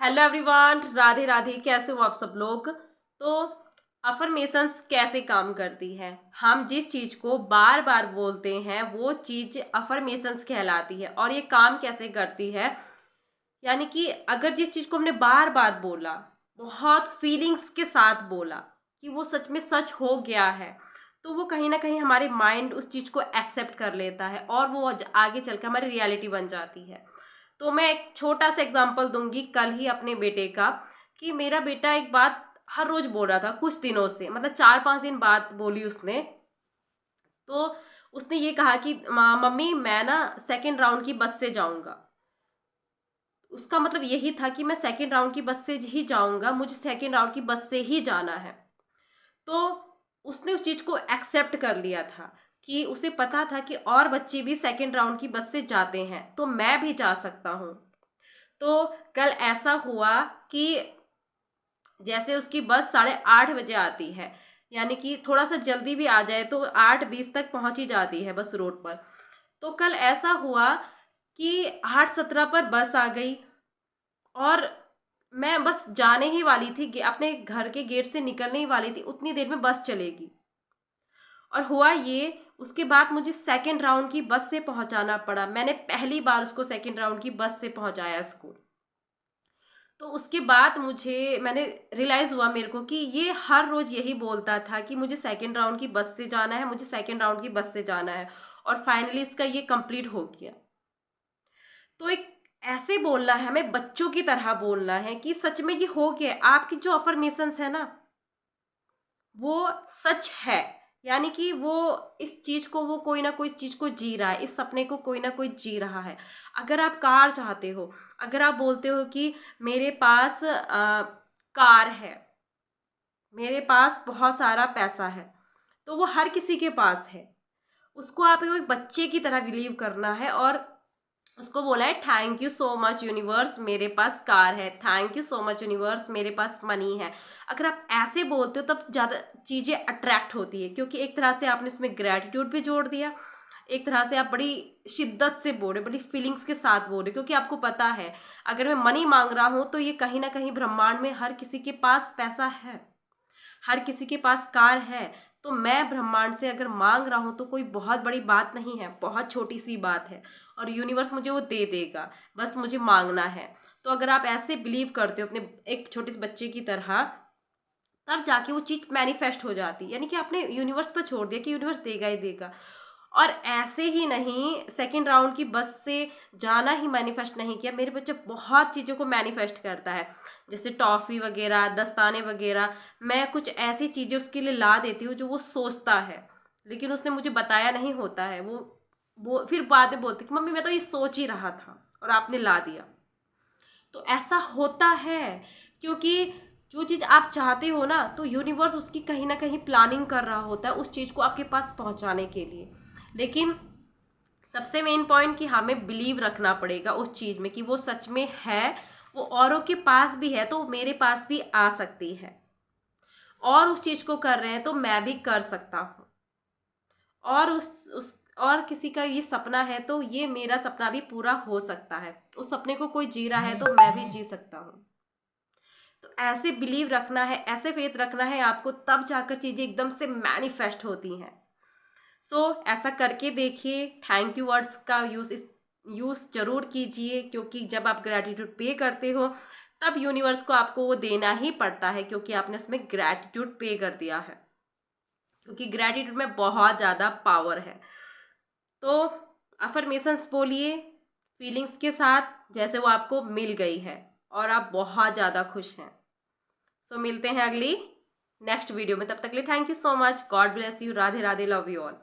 Hello everyone, Radhe Radhe. कैसे हो आप सब लोग। तो अफर्मेशंस कैसे काम करती है। हम जिस चीज़ को बार बार बोलते हैं वो चीज़ अफर्मेशंस कहलाती है। और ये काम कैसे करती है, यानी कि अगर जिस चीज़ को हमने बार बार बोला, बहुत फीलिंग्स के साथ बोला कि वो सच में सच हो गया है, तो वो कहीं ना कहीं हमारे माइंड उस चीज़ को एक्सेप्ट कर लेता है और वो आगे चल के हमारी रियलिटी बन जाती है। तो मैं एक छोटा सा एग्जांपल दूंगी कल ही अपने बेटे का, कि मेरा बेटा एक बात हर रोज बोल रहा था कुछ दिनों से, मतलब 4-5 दिन बाद बोली उसने। तो उसने ये कहा कि मम्मी मैं ना सेकेंड राउंड की बस से जाऊंगा। उसका मतलब यही था कि मैं सेकेंड राउंड की बस से ही जाऊंगा, मुझे सेकेंड राउंड की बस से ही जाना है। तो उसने उस चीज़ को एक्सेप्ट कर लिया था कि उसे पता था कि और बच्चे भी सेकेंड राउंड की बस से जाते हैं, तो मैं भी जा सकता हूँ। तो कल ऐसा हुआ कि जैसे उसकी बस 8:30 बजे आती है, यानी कि थोड़ा सा जल्दी भी आ जाए तो 8:20 तक पहुंच ही जाती है बस रोड पर। तो कल ऐसा हुआ कि 8:17 पर बस आ गई और मैं बस जाने ही वाली थी, अपने घर के गेट से निकलने ही वाली थी, उतनी देर में बस चलेगी। और हुआ ये, उसके बाद मुझे सेकेंड राउंड की बस से पहुंचाना पड़ा। मैंने पहली बार उसको सेकेंड राउंड की बस से पहुंचाया स्कूल। तो उसके बाद मैंने रियलाइज़ हुआ मेरे को कि ये हर रोज़ यही बोलता था कि मुझे सेकेंड राउंड की बस से जाना है, मुझे सेकेंड राउंड की बस से जाना है। और फाइनली इसका ये कंप्लीट हो गया। तो एक ऐसे बोलना है, हमें बच्चों की तरह बोलना है कि सच में ये हो गया। आपकी जो अफर्मेशंस है ना, वो सच है। यानी कि वो इस चीज को, वो कोई ना कोई चीज को जी रहा है, इस सपने को कोई ना कोई जी रहा है। अगर आप कार चाहते हो, अगर आप बोलते हो कि मेरे पास कार है, मेरे पास बहुत सारा पैसा है, तो वो हर किसी के पास है। उसको आपको एक बच्चे की तरह बिलीव करना है और उसको बोला है thank you so much universe, मेरे पास कार है, thank you so much universe, मेरे पास मनी है। अगर आप ऐसे बोलते हो तब ज़्यादा चीज़ें अट्रैक्ट होती है, क्योंकि एक तरह से आपने इसमें ग्रेटिट्यूड भी जोड़ दिया। एक तरह से आप बड़ी शिद्दत से बोल रहे, बड़ी फीलिंग्स के साथ बोल रहे, क्योंकि आपको पता है अगर मैं मनी मांग रहा हूँ तो ये कहीं ना कहीं ब्रह्मांड में हर किसी के पास पैसा है, हर किसी के पास कार है। तो मैं ब्रह्मांड से अगर मांग रहा हूँ तो कोई बहुत बड़ी बात नहीं है, बहुत छोटी सी बात है और यूनिवर्स मुझे वो दे देगा, बस मुझे मांगना है। तो अगर आप ऐसे बिलीव करते हो अपने एक छोटे से बच्चे की तरह, तब जाके वो चीज़ मैनिफेस्ट हो जाती है। यानी कि आपने यूनिवर्स पर छोड़ दिया कि यूनिवर्स देगा ही देगा। और ऐसे ही नहीं, सेकेंड राउंड की बस से जाना ही मैनिफेस्ट नहीं किया, मेरे बच्चे बहुत चीज़ों को मैनिफेस्ट करता है, जैसे टॉफ़ी वगैरह, दस्ताने वगैरह। मैं कुछ ऐसी चीज़ें उसके लिए ला देती हूँ जो वो सोचता है, लेकिन उसने मुझे बताया नहीं होता है। वो फिर बाद में बोलती कि मम्मी मैं तो ये सोच ही रहा था और आपने ला दिया। तो ऐसा होता है, क्योंकि जो चीज़ आप चाहते हो ना, तो यूनिवर्स उसकी कहीं ना कहीं प्लानिंग कर रहा होता है उस चीज़ को आपके पास पहुंचाने के लिए। लेकिन सबसे मेन पॉइंट कि हमें बिलीव रखना पड़ेगा उस चीज़ में कि वो सच में है, वो औरों के पास भी है तो मेरे पास भी आ सकती है। और उस चीज़ को कर रहे हैं तो मैं भी कर सकता हूँ। और उस और किसी का ये सपना है तो ये मेरा सपना भी पूरा हो सकता है। उस सपने को कोई जी रहा है तो मैं भी जी सकता हूँ। तो ऐसे बिलीव रखना है, ऐसे फेथ रखना है आपको, तब जाकर चीज़ें एकदम से मैनिफेस्ट होती हैं। ऐसा करके देखिए। थैंक यू वर्ड्स का यूज़ जरूर कीजिए, क्योंकि जब आप ग्रैटिट्यूड पे करते हो तब यूनिवर्स को आपको वो देना ही पड़ता है, क्योंकि आपने उसमें ग्रैटिट्यूड पे कर दिया है। क्योंकि ग्रैटिट्यूड में बहुत ज़्यादा पावर है। तो अफर्मेशंस बोलिए फीलिंग्स के साथ, जैसे वो आपको मिल गई है और आप बहुत ज़्यादा खुश हैं। मिलते हैं अगली नेक्स्ट वीडियो में, तब तक के लिए thank you so much, God bless you, Radhe Radhe, love you all.